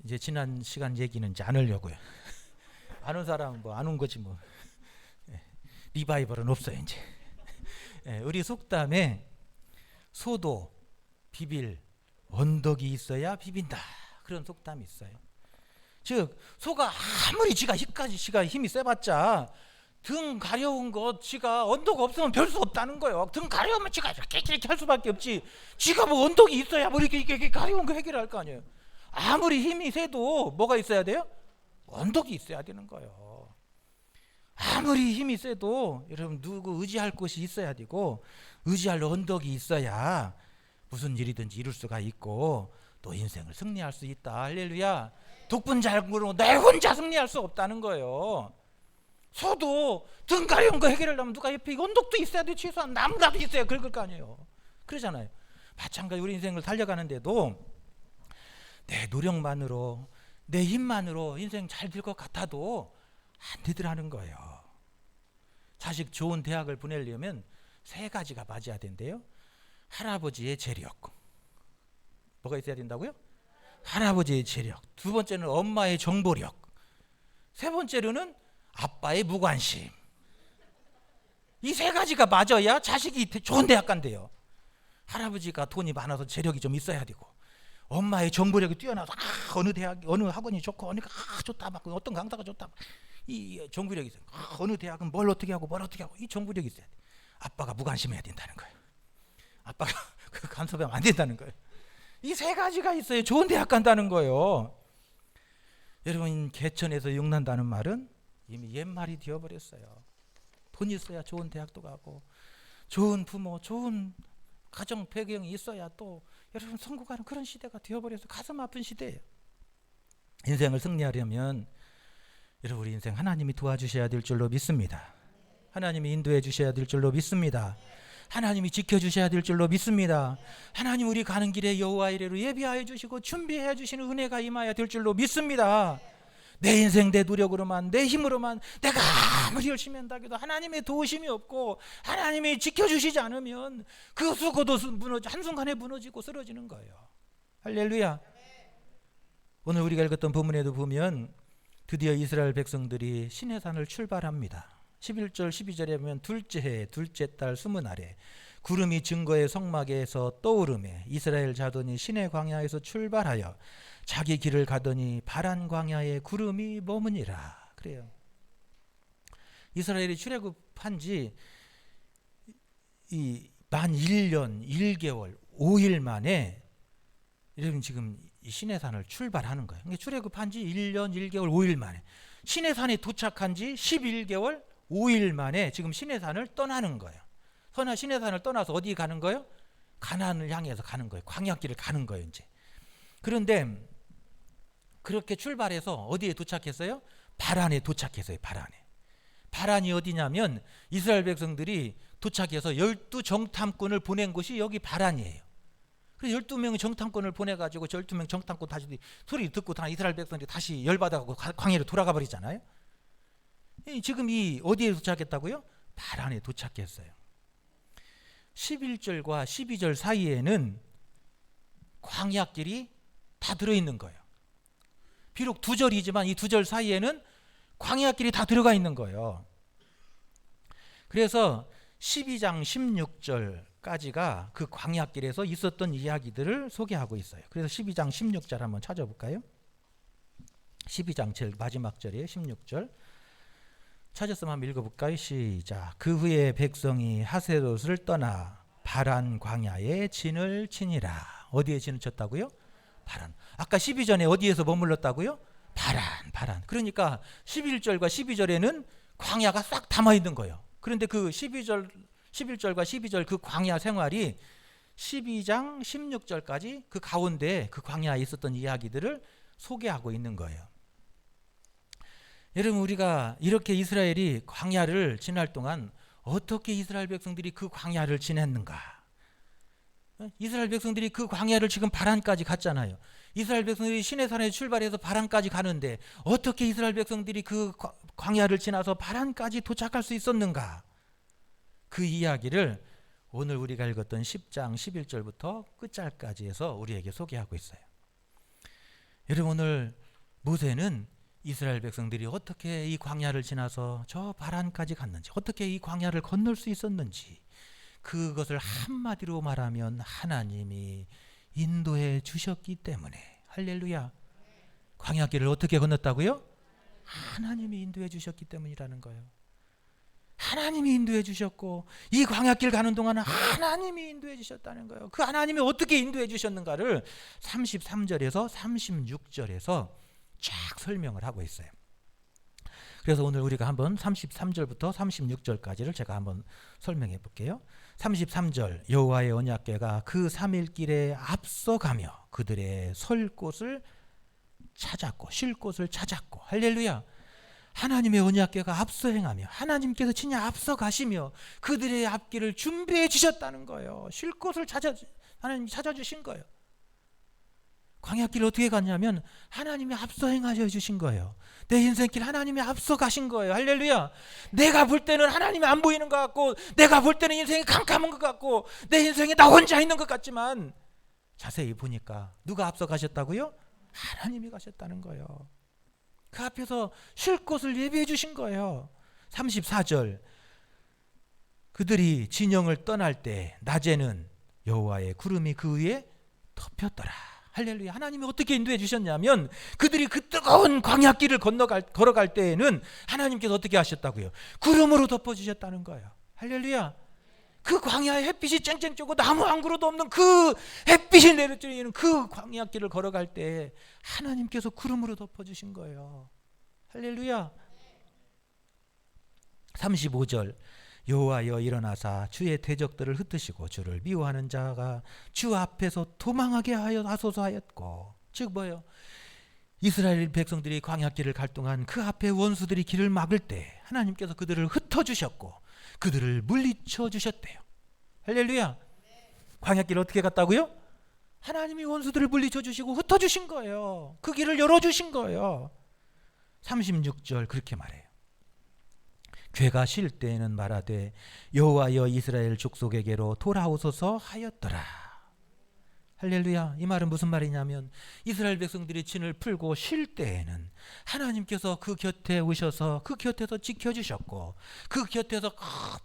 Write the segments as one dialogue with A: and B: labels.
A: 이제 지난 시간 얘기는 이제 안 하려고요. 아는 사람은 뭐 아는 거지 뭐. 리바이벌은 없어요 이제. 우리 속담에 소도 비빌 언덕이 있어야 비빈다 그런 속담이 있어요. 즉 소가 아무리 지가 힘이 세봤자 등 가려운 것 지가 언덕 없으면 별 수 없다는 거예요. 등 가려우면 지가 이렇게 할 수밖에 없지. 지가 뭐 언덕이 있어야 뭐 이렇게 가려운 거 해결할 거 아니에요. 아무리 힘이 세도 뭐가 있어야 돼요? 언덕이 있어야 되는 거예요. 아무리 힘이 세도 여러분 누구 의지할 곳이 있어야 되고 의지할 언덕이 있어야 무슨 일이든지 이룰 수가 있고 또 인생을 승리할 수 있다. 할렐루야. 독분자구로 내 혼자 승리할 수 없다는 거예요. 소도 등 가려운 거 해결하려면 누가 옆에 언덕도 있어야 돼. 최소한 나무라도 있어야 긁을 거 아니에요. 그러잖아요. 마찬가지 우리 인생을 살려가는데도 내 노력만으로 내 힘만으로 인생 잘 될 것 같아도 안 되더라는 거예요. 자식 좋은 대학을 보내려면 세 가지가 맞아야 된대요. 할아버지의 재력. 뭐가 있어야 된다고요? 할아버지의 재력. 두 번째는 엄마의 정보력. 세 번째로는 아빠의 무관심. 이 세 가지가 맞아야 자식이 좋은 대학 간대요. 할아버지가 돈이 많아서 재력이 좀 있어야 되고 엄마의 정보력이 뛰어나서 어느 대학 어느 학원이 좋고 어느 좋다 막 어떤 강사가 좋다 이 정보력이 있어요. 어느 대학은 뭘 어떻게 하고 이 정보력이 있어야 돼. 아빠가 무관심해야 된다는 거예요. 아빠가 그 간섭하면 안 된다는 거예요. 이 세 가지가 있어요. 좋은 대학 간다는 거예요. 여러분 개천에서 육난다는 말은 이미 옛말이 되어버렸어요. 돈 있어야 좋은 대학도 가고 좋은 부모 좋은 가정 배경이 있어야 또 여러분 성공하는 그런 시대가 되어버려서 가슴 아픈 시대예요. 인생을 승리하려면 여러분 우리 인생 하나님이 도와주셔야 될 줄로 믿습니다. 하나님이 인도해 주셔야 될 줄로 믿습니다. 하나님이 지켜주셔야 될 줄로 믿습니다. 하나님 우리 가는 길에 여호와 이레로 예비하여 주시고 준비해 주시는 은혜가 임하여 될 줄로 믿습니다. 내 인생 내 노력으로만 내 힘으로만 내가 아무리 열심히 한다고 해도 하나님의 도우심이 없고 하나님이 지켜주시지 않으면 그 수고도 한순간에 무너지고 쓰러지는 거예요. 할렐루야. 오늘 우리가 읽었던 본문에도 보면 드디어 이스라엘 백성들이 시내산을 출발합니다. 11절 12절에 보면 둘째 해 둘째 달 20날에 구름이 증거의 성막에서 떠오르매 이스라엘 자손이 시내 광야에서 출발하여 자기 길을 가더니 바란 광야에 구름이 머무니라. 그래요. 이스라엘이 출애굽한 지 만 1년 1개월 5일 만에 여러분 지금 이 시내산을 출발하는 거예요. 그러니까 출애굽한 지 1년 1개월 5일 만에 시내산에 도착한 지 11개월 5일 만에 지금 시내산을 떠나는 거예요. 시내산을 떠나서 어디 가는 거예요? 가나안을 향해서 가는 거예요. 광야길을 가는 거예요. 이제. 그런데 그렇게 출발해서 어디에 도착했어요? 바란에 도착했어요. 바란이 어디냐면 이스라엘 백성들이 도착해서 12정탐꾼을 보낸 곳이 여기 바란이에요. 그래서 12명의 정탐꾼을 보내가지고 12명 정탐꾼 다시 소리 듣고 다 이스라엘 백성들이 다시 열받아가고 광야로 돌아가 버리잖아요. 지금 이 어디에 도착했다고요? 바란에 도착했어요. 11절과 12절 사이에는 광야길이 다 들어있는 거예요. 비록 2절이지만 이 2절 사이에는 광야길이 다 들어가 있는 거예요. 그래서 12장 16절까지가 그 광야길에서 있었던 이야기들을 소개하고 있어요. 그래서 12장 16절 한번 찾아볼까요? 12장 제일 마지막 절이에요. 16절 찾았으면 한번 읽어볼까요? 시작. 그 후에 백성이 하세롯을 떠나 바란 광야에 진을 치니라. 어디에 진을 쳤다고요? 바란. 아까 12절에 어디에서 머물렀다고요? 바란. 그러니까 11절과 12절에는 광야가 싹 담아있는 거예요. 그런데 그 11절과 12절 그 광야 생활이 12장 16절까지 그 가운데 그 광야에 있었던 이야기들을 소개하고 있는 거예요. 여러분 우리가 이렇게 이스라엘이 광야를 지날 동안 어떻게 이스라엘 백성들이 그 광야를 지냈는가? 이스라엘 백성들이 그 광야를 지금 바란까지 갔잖아요. 이스라엘 백성들이 시내산에 출발해서 바란까지 가는데 어떻게 이스라엘 백성들이 그 광야를 지나서 바란까지 도착할 수 있었는가? 그 이야기를 오늘 우리가 읽었던 10장 11절부터 끝절까지 해서 우리에게 소개하고 있어요. 여러분, 오늘 모세는 이스라엘 백성들이 어떻게 이 광야를 지나서 저 바란까지 갔는지, 어떻게 이 광야를 건널 수 있었는지, 그것을 한마디로 말하면 하나님이 인도해 주셨기 때문에. 할렐루야. 광야길을 어떻게 건넜다고요? 하나님이 인도해 주셨기 때문이라는 거예요. 하나님이 인도해 주셨고, 이 광야길 가는 동안은 하나님이 인도해 주셨다는 거예요. 그 하나님이 어떻게 인도해 주셨는가를 33절에서 36절에서 쫙 설명을 하고 있어요. 그래서 오늘 우리가 한번 33절부터 36절까지를 제가 한번 설명해 볼게요. 33절, 여호와의 언약궤가 그 3일 길에 앞서가며 그들의 설 곳을 찾았고 쉴 곳을 찾았고. 할렐루야. 하나님의 언약궤가 앞서 행하며 하나님께서 친히 앞서 가시며 그들의 앞길을 준비해 주셨다는 거예요. 쉴 곳을 하나님이 찾아주신 거예요. 광야길 어떻게 갔냐면 하나님이 앞서 행하셔 주신 거예요. 내 인생길 하나님이 앞서 가신 거예요. 할렐루야. 내가 볼 때는 하나님이 안 보이는 것 같고, 내가 볼 때는 인생이 캄캄한 것 같고, 내 인생에 나 혼자 있는 것 같지만 자세히 보니까 누가 앞서 가셨다고요? 하나님이 가셨다는 거예요. 그 앞에서 쉴 곳을 예비해 주신 거예요. 34절, 그들이 진영을 떠날 때 낮에는 여호와의 구름이 그 위에 덮였더라. 할렐루야. 하나님이 어떻게 인도해 주셨냐면 그들이 그 뜨거운 광야길을 걸어갈 때에는 하나님께서 어떻게 하셨다고요? 구름으로 덮어주셨다는 거예요. 할렐루야. 그 광야에 햇빛이 쨍쨍 쬐고 나무 한 그루도 없는 그 햇빛이 내려쬐는 그 광야길을 걸어갈 때 하나님께서 구름으로 덮어주신 거예요. 할렐루야. 35절, 여호와여 일어나사 주의 대적들을 흩으시고 주를 미워하는 자가 주 앞에서 도망하게 하소서 하였고. 즉 뭐예요? 이스라엘 백성들이 광야길을 갈 동안 그 앞에 원수들이 길을 막을 때 하나님께서 그들을 흩어주셨고 그들을 물리쳐 주셨대요. 할렐루야. 광야길을 어떻게 갔다고요? 하나님이 원수들을 물리쳐 주시고 흩어주신 거예요. 그 길을 열어주신 거예요. 36절 그렇게 말해요. 궤가 쉴 때에는 말하되 여호와여 이스라엘 족속에게로 돌아오소서 하였더라. 할렐루야. 이 말은 무슨 말이냐면 이스라엘 백성들이 진을 풀고 쉴 때에는 하나님께서 그 곁에 오셔서 그 곁에서 지켜주셨고 그 곁에서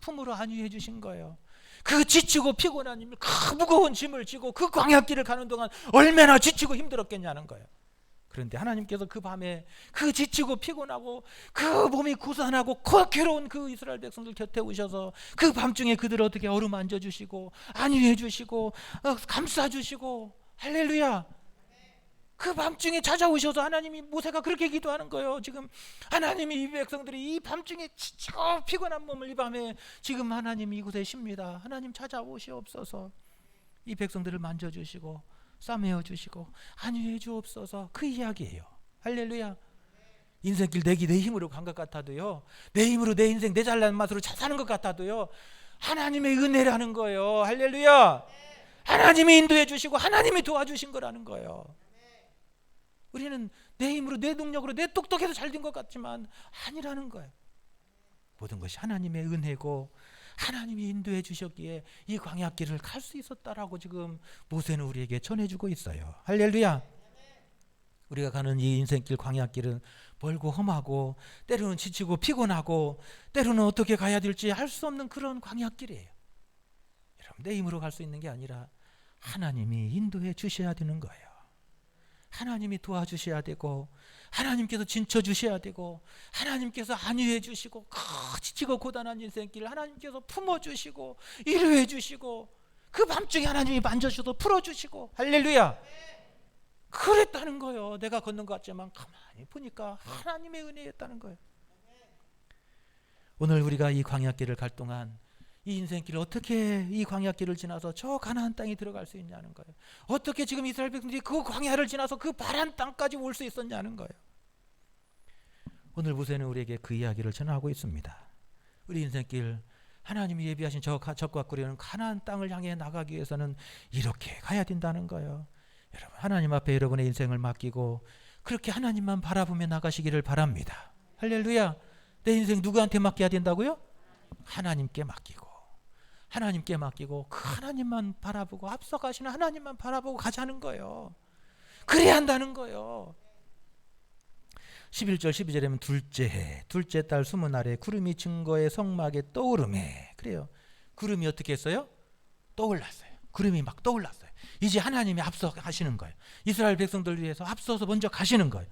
A: 품으로 안위해 주신 거예요. 그 지치고 피곤한 힘을, 그 무거운 짐을 지고 그 광야길을 가는 동안 얼마나 지치고 힘들었겠냐는 거예요. 그런데 하나님께서 그 밤에 그 지치고 피곤하고 그 몸이 고산하고 괴로운 그 이스라엘 백성들 곁에 오셔서 그 밤중에 그들을 어떻게 어루만져 주시고 안위해 주시고 감싸 주시고. 할렐루야. 그 밤중에 찾아오셔서 하나님이, 모세가 그렇게 기도하는 거예요. 지금 하나님이 이 백성들이 이 밤중에 지치고 피곤한 몸을 이 밤에 지금 하나님이 이곳에 십니다. 하나님 찾아오시옵소서. 이 백성들을 만져주시고 싸매어 주시고 안위해 주옵소서. 그 이야기예요. 할렐루야. 인생길 내 힘으로 간 것 같아도요, 내 힘으로 내 인생 내 잘난 맛으로 잘 사는 것 같아도요, 하나님의 은혜라는 거예요. 할렐루야. 하나님이 인도해 주시고 하나님이 도와주신 거라는 거예요. 우리는 내 힘으로 내 능력으로 내 똑똑해서 잘 된 것 같지만 아니라는 거예요. 모든 것이 하나님의 은혜고 하나님이 인도해 주셨기에 이 광야길을 갈 수 있었다라고 지금 모세는 우리에게 전해주고 있어요. 할렐루야. 우리가 가는 이 인생길 광야길은 멀고 험하고 때로는 지치고 피곤하고 때로는 어떻게 가야 될지 알 수 없는 그런 광야길이에요. 여러분, 내 힘으로 갈 수 있는 게 아니라 하나님이 인도해 주셔야 되는 거예요. 하나님이 도와주셔야 되고 하나님께서 진쳐주셔야 되고 하나님께서 안위해 주시고 지치고 고단한 인생길을 하나님께서 품어주시고 위로해 주시고 그 밤중에 하나님이 만져주셔서 풀어주시고. 할렐루야. 그랬다는 거예요. 내가 걷는 것 같지만 가만히 보니까 하나님의 은혜였다는 거예요. 오늘 우리가 이 광야길을 갈 동안 이 인생길을 어떻게 이 광야길을 지나서 저 가나안 땅에 들어갈 수 있냐는 거예요. 어떻게 지금 이스라엘 백성들이 그 광야를 지나서 그 바란 땅까지 올 수 있었냐는 거예요. 오늘 모세는 우리에게 그 이야기를 전하고 있습니다. 우리 인생길, 하나님이 예비하신 적과 꿀이는 가나안 땅을 향해 나가기 위해서는 이렇게 가야 된다는 거예요. 여러분, 하나님 앞에 여러분의 인생을 맡기고 그렇게 하나님만 바라보며 나가시기를 바랍니다. 할렐루야. 내 인생 누구한테 맡겨야 된다고요? 하나님께 맡기고 하나님께 맡기고 그 하나님만 바라보고 앞서가시는 하나님만 바라보고 가자는 거예요. 그래야 한다는 거예요. 11절 12절에 보면 둘째 해 둘째 달 20날에 구름이 증거의 성막에 떠오르매. 그래요. 구름이 어떻게 했어요? 떠올랐어요. 구름이 막 떠올랐어요. 이제 하나님이 앞서 가시는 거예요. 이스라엘 백성들 위해서 앞서서 먼저 가시는 거예요.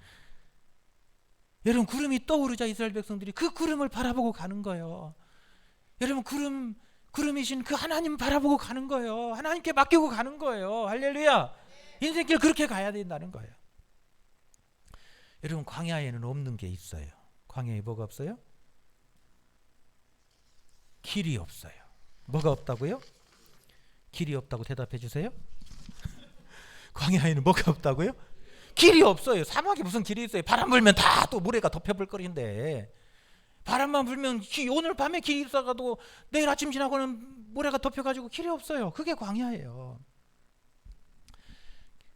A: 여러분, 구름이 떠오르자 이스라엘 백성들이 그 구름을 바라보고 가는 거예요. 여러분, 구름이신 그 하나님 바라보고 가는 거예요. 하나님께 맡기고 가는 거예요. 할렐루야. 인생길 그렇게 가야 된다는 거예요. 여러분, 광야에는 없는 게 있어요. 광야에 뭐가 없어요? 길이 없어요. 뭐가 없다고요? 길이 없다고 대답해 주세요. 광야에는 뭐가 없다고요? 길이 없어요. 사막에 무슨 길이 있어요? 바람 불면 다 또 모래가 덮여버릴 바람만 불면 오늘 밤에 길이 있어가도 내일 아침 지나고는 모래가 덮여가지고 길이 없어요. 그게 광야예요.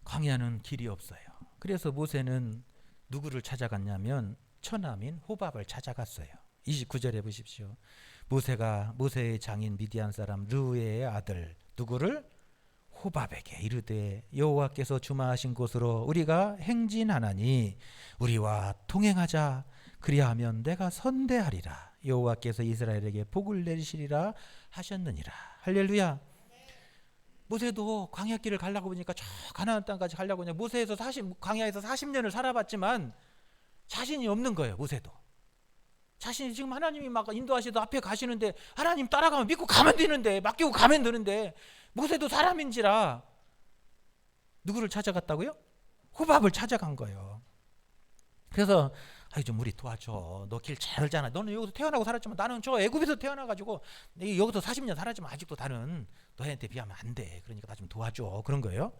A: 광야는 길이 없어요. 그래서 모세는 누구를 찾아갔냐면 처남인 호밥을 찾아갔어요. 29절에 보십시오. 모세의 장인 미디안 사람 르우의 아들 누구를? 호밥에게 이르되 여호와께서 주마하신 곳으로 우리가 행진하나니 우리와 동행하자. 그리하면 내가 선대하리라. 여호와께서 이스라엘에게 복을 내리시리라 하셨느니라. 할렐루야. 모세도 광야길을 가려고 보니까 저 가나안 땅까지 가려고 그냥 광야에서 40년을 살아봤지만 자신이 없는 거예요. 모세도 자신이 지금 하나님이 막 인도하시다 앞에 가시는데 하나님 따라가면 믿고 가면 되는데 맡기고 가면 되는데 모세도 사람인지라 누구를 찾아갔다고요? 호밥을 찾아간 거예요. 그래서 좀 우리 도와줘. 너 길 잘 알잖아. 너는 여기서 태어나고 살았지만 나는 저 애굽에서 태어나가지고 여기서 40년 살았지만 아직도 나는 너희한테 비하면 안 돼. 그러니까 나 좀 도와줘. 그런 거예요.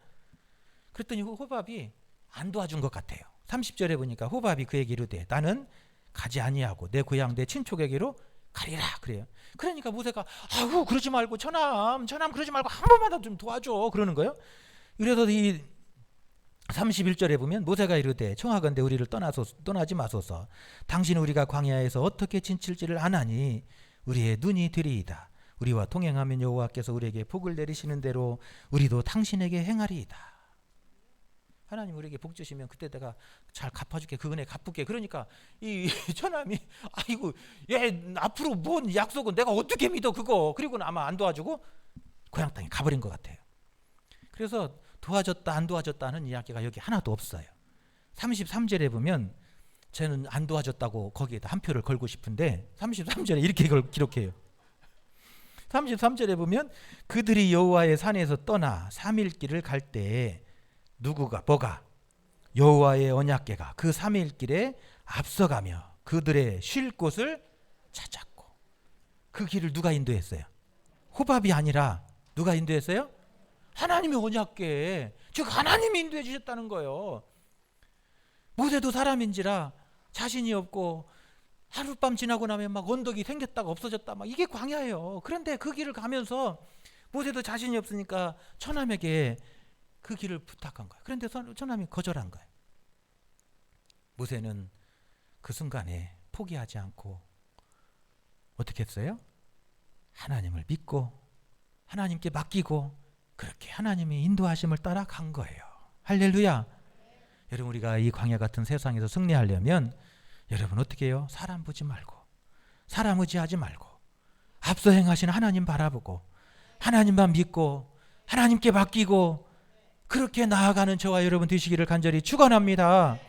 A: 그랬더니 호밥이 안 도와준 것 같아요. 30절에 보니까 호밥이 그에게 이르되 나는 가지 아니하고 내 고향 내 친족에게로 가리라. 그래요. 그러니까 모세가 아우 그러지 말고 처남 그러지 말고 한 번만 좀 도와줘. 그러는 거예요. 그래서 이 31절에 보면 모세가 이르되 청하건대 우리를 떠나지 마소서. 당신 우리가 광야에서 어떻게 지칠지를 아나니 우리의 눈이 되리이다. 우리와 동행하면 여호와께서 우리에게 복을 내리시는 대로 우리도 당신에게 행하리이다. 하나님 우리에게 복 주시면 그때 내가 잘 갚아줄게. 그 은혜 갚을게. 그러니까 이 처남이 아이고 얘 앞으로 뭔 약속은 내가 어떻게 믿어 그거. 그리고는 아마 안 도와주고 고향 땅에 가버린 것 같아요. 그래서 도와줬다 안 도와줬다 하는 이야기가 여기 하나도 없어요. 33절에 보면 저는 안 도와줬다고 거기에다 한 표를 걸고 싶은데 33절에 이렇게 기록해요. 33절에 보면 그들이 여호와의 산에서 떠나 3일 길을 갈 때에 뭐가? 여호와의 언약궤가 그 3일 길에 앞서가며 그들의 쉴 곳을 찾았고. 그 길을 누가 인도했어요? 호밥이 아니라 누가 인도했어요? 하나님의 언약궤, 즉 하나님이 인도해 주셨다는 거예요. 모세도 사람인지라 자신이 없고 하룻밤 지나고 나면 막 언덕이 생겼다가 없어졌다 막 이게 광야예요. 그런데 그 길을 가면서 모세도 자신이 없으니까 처남에게 그 길을 부탁한 거예요. 그런데 처남이 거절한 거예요. 모세는 그 순간에 포기하지 않고 어떻게 했어요? 하나님을 믿고 하나님께 맡기고 그렇게 하나님의 인도하심을 따라 간 거예요. 할렐루야. 여러분 우리가 이 광야 같은 세상에서 승리하려면 여러분 어떻게 해요? 사람 보지 말고 사람 의지하지 말고 앞서 행하시는 하나님 바라보고 하나님만 믿고 하나님께 맡기고 그렇게 나아가는 저와 여러분 되시기를 간절히 축원합니다.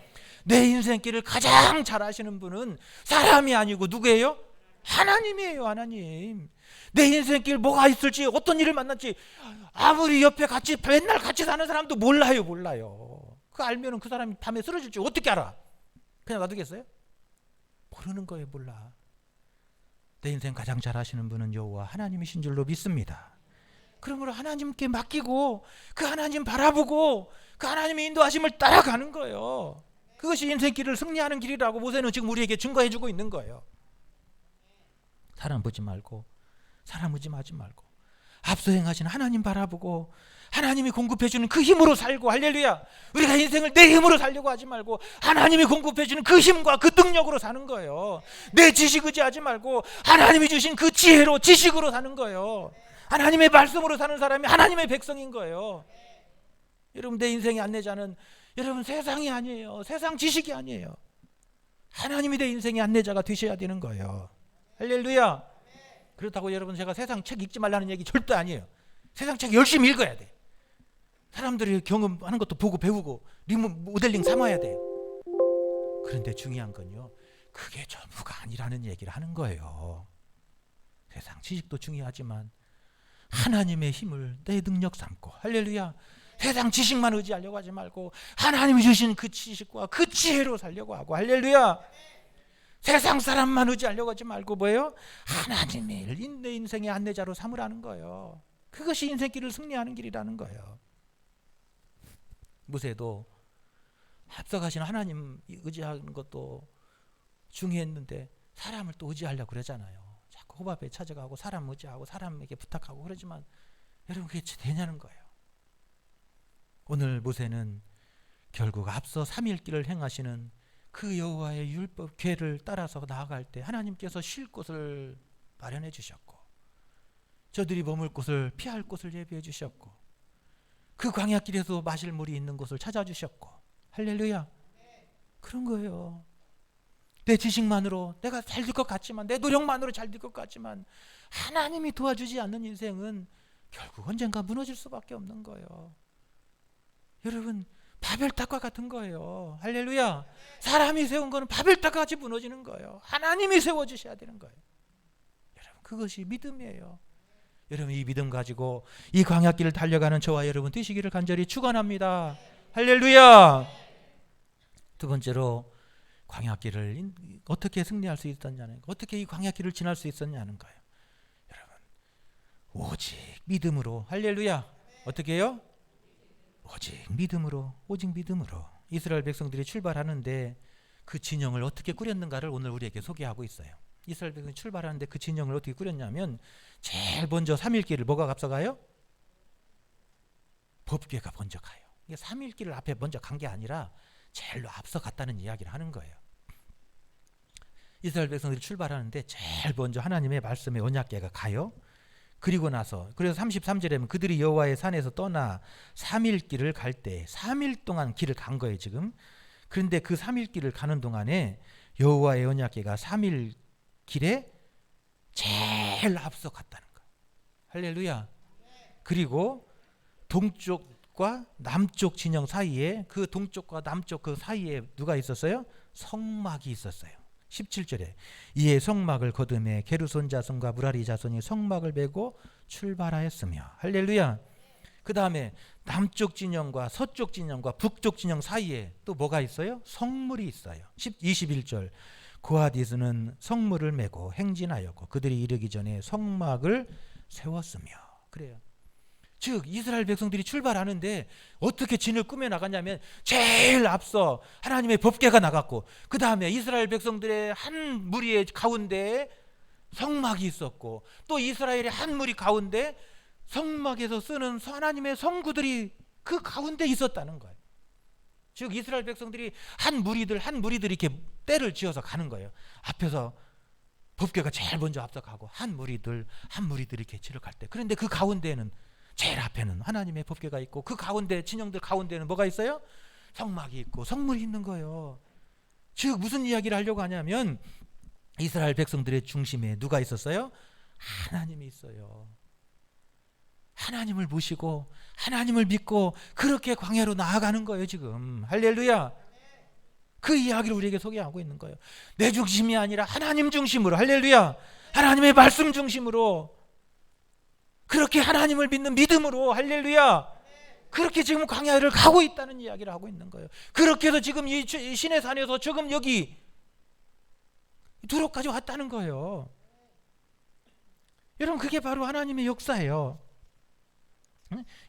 A: 내 인생길을 가장 잘 아시는 분은 사람이 아니고 누구예요? 하나님이에요. 하나님. 내 인생길 뭐가 있을지 어떤 일을 만날지 아무리 옆에 맨날 같이 사는 사람도 몰라요. 그거 알면은 그 사람이 밤에 쓰러질 줄 어떻게 알아? 그냥 놔두겠어요? 모르는 거예요. 몰라. 내 인생 가장 잘 아시는 분은 여호와 하나님이신 줄로 믿습니다. 그러므로 하나님께 맡기고 그 하나님 바라보고 그 하나님의 인도하심을 따라가는 거예요. 그것이 인생길을 승리하는 길이라고 모세는 지금 우리에게 증거해 주고 있는 거예요. 사람 보지 말고 사람 의지하지 말고 앞서 행하신 하나님 바라보고 하나님이 공급해 주는 그 힘으로 살고. 할렐루야. 우리가 인생을 내 힘으로 살려고 하지 말고 하나님이 공급해 주는 그 힘과 그 능력으로 사는 거예요. 내 지식 의지하지 말고 하나님이 주신 그 지혜로 지식으로 사는 거예요. 하나님의 말씀으로 사는 사람이 하나님의 백성인 거예요. 여러분 내 인생의 안내자는 여러분 세상이 아니에요. 세상 지식이 아니에요. 하나님이 내 인생의 안내자가 되셔야 되는 거예요. 할렐루야. 그렇다고 여러분 제가 세상 책 읽지 말라는 얘기 절대 아니에요. 세상 책 열심히 읽어야 돼. 사람들이 경험하는 것도 보고 배우고 모델링 삼아야 돼요. 그런데 중요한 건요, 그게 전부가 아니라는 얘기를 하는 거예요. 세상 지식도 중요하지만 하나님의 힘을 내 능력 삼고, 할렐루야, 세상 지식만 의지하려고 하지 말고 하나님이 주신 그 지식과 그 지혜로 살려고 하고, 할렐루야, 세상 사람만 의지하려고 하지 말고 뭐예요? 하나님을 내 인생의 안내자로 삼으라는 거예요. 그것이 인생길을 승리하는 길이라는 거예요. 모세도 앞서가신 하나님 의지하는 것도 중요했는데 사람을 또 의지하려고 그러잖아요. 자꾸 호밥에 찾아가고 사람 의지하고 사람에게 부탁하고 그러지만 여러분 그게 되냐는 거예요. 오늘 모세는 결국 앞서 3일 길을 행하시는 그 여호와의 율법 궤를 따라서 나아갈 때 하나님께서 쉴 곳을 마련해 주셨고, 저들이 머물 곳을 피할 곳을 예비해 주셨고, 그 광야길에서 마실 물이 있는 곳을 찾아주셨고, 할렐루야. 그런 거예요. 내 지식만으로 내가 잘 될 것 같지만, 내 노력만으로 잘 될 것 같지만 하나님이 도와주지 않는 인생은 결국 언젠가 무너질 수밖에 없는 거예요. 여러분, 바벨탑과 같은 거예요. 할렐루야. 사람이 세운 거는 바벨탑과 같이 무너지는 거예요. 하나님이 세워주셔야 되는 거예요. 여러분, 그것이 믿음이에요. 여러분, 이 믿음 가지고 이 광야길을 달려가는 저와 여러분 되시기를 간절히 축원합니다. 할렐루야. 두 번째로 광야길을 어떻게 승리할 수 있었냐는, 어떻게 이 광야길을 지날 수 있었냐는 거예요. 여러분, 오직 믿음으로, 할렐루야. 어떻게 해요? 오직 믿음으로, 오직 믿음으로. 이스라엘 백성들이 출발하는데 그 진영을 어떻게 꾸렸는가를 오늘 우리에게 소개하고 있어요. 이스라엘 백성이 출발하는데 그 진영을 어떻게 꾸렸냐면, 제일 먼저 3일길을 뭐가 앞서가요? 법궤가 먼저 가요. 이게 3일길을 앞에 먼저 간 게 아니라 제일로 앞서 갔다는 이야기를 하는 거예요. 이스라엘 백성들이 출발하는데 제일 먼저 하나님의 말씀의 언약궤가 가요. 그리고 나서, 그래서 33절에 보면 그들이 여호와의 산에서 떠나 3일 길을 갈 때 3일 동안 길을 간 거예요 지금. 그런데 그 3일 길을 가는 동안에 여호와의 언약궤가 3일 길에 제일 앞서 갔다는 거예요. 할렐루야. 그리고 동쪽과 남쪽 진영 사이에, 그 동쪽과 남쪽 그 사이에 누가 있었어요? 성막이 있었어요. 17절에 이에 성막을 거두매 게르손 자손과 무라리 자손이 성막을 메고 출발하였으며, 할렐루야. 그 다음에 남쪽 진영과 서쪽 진영과 북쪽 진영 사이에 또 뭐가 있어요? 성물이 있어요. 21절 고하디스는 성물을 메고 행진하였고 그들이 이르기 전에 성막을 세웠으며. 그래요. 즉 이스라엘 백성들이 출발하는데 어떻게 진을 꾸며 나갔냐면, 제일 앞서 하나님의 법궤가 나갔고, 그 다음에 이스라엘 백성들의 한 무리의 가운데에 성막이 있었고, 또 이스라엘의 한 무리 가운데 성막에서 쓰는 하나님의 성구들이 그 가운데 있었다는 거예요. 즉 이스라엘 백성들이 한 무리들 이렇게 때를 지어서 가는 거예요. 앞에서 법궤가 제일 먼저 앞서 가고 한 무리들 이렇게 지나갈 때, 그런데 그 가운데에는, 제일 앞에는 하나님의 법궤가 있고 그 가운데 진영들 가운데는 뭐가 있어요? 성막이 있고 성물이 있는 거예요. 즉 무슨 이야기를 하려고 하냐면, 이스라엘 백성들의 중심에 누가 있었어요? 하나님이 있어요. 하나님을 모시고 하나님을 믿고 그렇게 광야로 나아가는 거예요 지금. 할렐루야. 그 이야기를 우리에게 소개하고 있는 거예요. 내 중심이 아니라 하나님 중심으로, 할렐루야, 하나님의 말씀 중심으로, 그렇게 하나님을 믿는 믿음으로, 할렐루야, 그렇게 지금 광야를 가고 있다는 이야기를 하고 있는 거예요. 그렇게 해서 지금 이 신의 산에서 지금 여기 두로까지 왔다는 거예요. 여러분, 그게 바로 하나님의 역사예요.